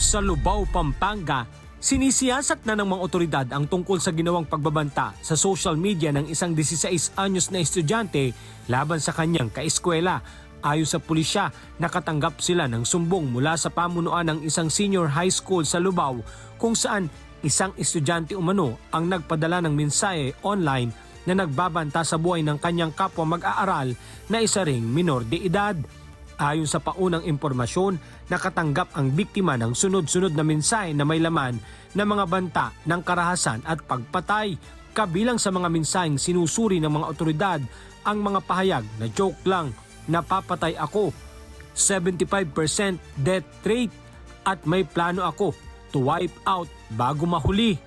Sa Lubao, Pampanga, sinisiyasat na ng mga otoridad ang tungkol sa ginawang pagbabanta sa social media ng isang 16 anyos na estudyante laban sa kanyang kaeskwela. Ayon sa pulisya, nakatanggap sila ng sumbong mula sa pamunuan ng isang senior high school sa Lubao kung saan isang estudyante umano ang nagpadala ng mensahe online na nagbabanta sa buhay ng kanyang kapwa mag-aaral na isa ring minor de edad. Ayon sa paunang impormasyon, nakatanggap ang biktima ng sunod-sunod na mensahe na may laman na mga banta ng karahasan at pagpatay. Kabilang sa mga mensaheng sinusuri ng mga otoridad ang mga pahayag na joke lang, napapatay ako, 75% death rate at may plano ako to wipe out bago mahuli.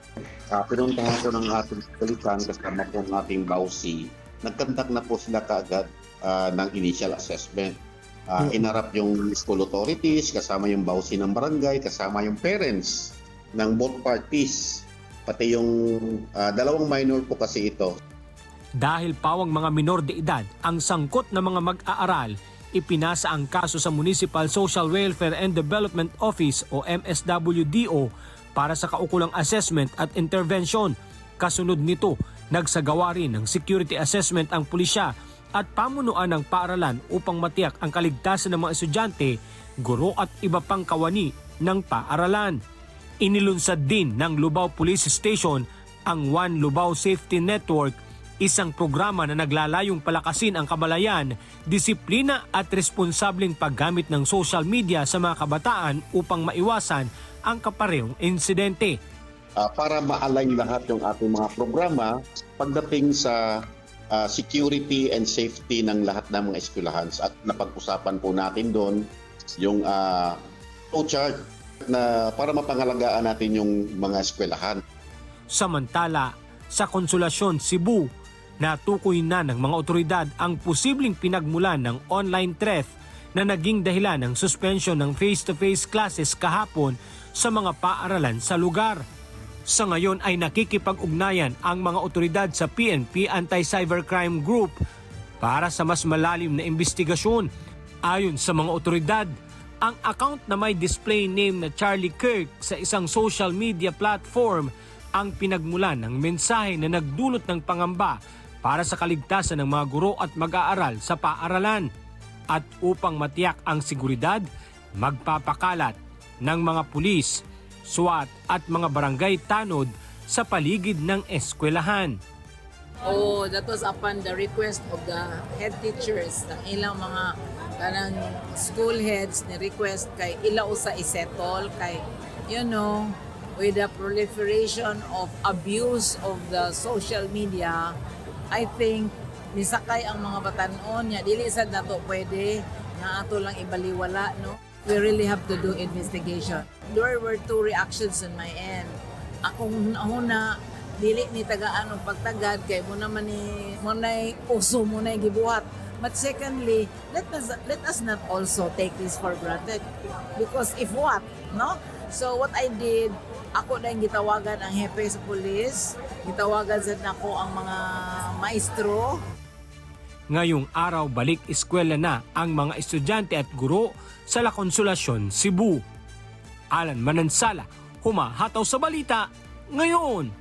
Pinuntahan ko ng ating kalitan kasama po ng ating bausi. Nagkandak na po sila kaagad ng initial assessment. Inarap yung school authorities, kasama yung bausi ng barangay, kasama yung parents ng both parties. Pati yung dalawang minor po kasi ito. Dahil pawang mga minor de edad ang sangkot na mga mag-aaral, ipinasa ang kaso sa Municipal Social Welfare and Development Office o MSWDO para sa kaukulang assessment at intervention. Kasunod nito, nagsagawa rin ng security assessment ang pulisya at pamunuan ng paaralan upang matiyak ang kaligtasan ng mga estudyante, guro at iba pang kawani ng paaralan. Inilunsad din ng Lubao Police Station ang One Lubao Safety Network, isang programa na naglalayong palakasin ang kamalayan, disiplina at responsableng paggamit ng social media sa mga kabataan upang maiwasan ang kaparehong insidente. Para ma-align lahat yung ating mga programa pagdating sa security and safety ng lahat ng mga eskwelahan. At napag-usapan po natin doon yung chart na para mapangalagaan natin yung mga eskwelahan. Samantala, sa Konsolasyon, Cebu, natukoy na ng mga otoridad ang posibleng pinagmulan ng online threat na naging dahilan ng suspension ng face-to-face classes kahapon sa mga paaralan sa lugar. Sa ngayon ay nakikipag-ugnayan ang mga otoridad sa PNP Anti-Cybercrime Group para sa mas malalim na investigasyon. Ayon sa mga otoridad, ang account na may display name na Charlie Kirk sa isang social media platform ang pinagmulan ng mensahe na nagdulot ng pangamba para sa kaligtasan ng mga guro at mag-aaral sa paaralan. At upang matiyak ang seguridad, magpapakalat ng mga pulis, SWAT at mga barangay tanod sa paligid ng eskwelahan. Oh, that was upon the request of the head teachers ng ilang mga kanang school heads ni request kay ilaw sa isettle kay with the proliferation of abuse of the social media, I think nisakay ang mga batanon niya dili sad nato pwede na ato lang ibaliwala, no? We really have to do investigation. There were two reactions on my end. Akong una, dili ni tagaan og pagtagad kay mo naman ni monay uso mo na gibuhat. But secondly, let us not also take this for granted because if what, no? So what I did, ako na yung gitawagan ang hepe sa pulis, gitawagan sa nako ang mga maestro. Ngayong araw, balik eskwela na ang mga estudyante at guro sa La Konsolasyon, Cebu. Alan Manansala, humahataw sa balita ngayon.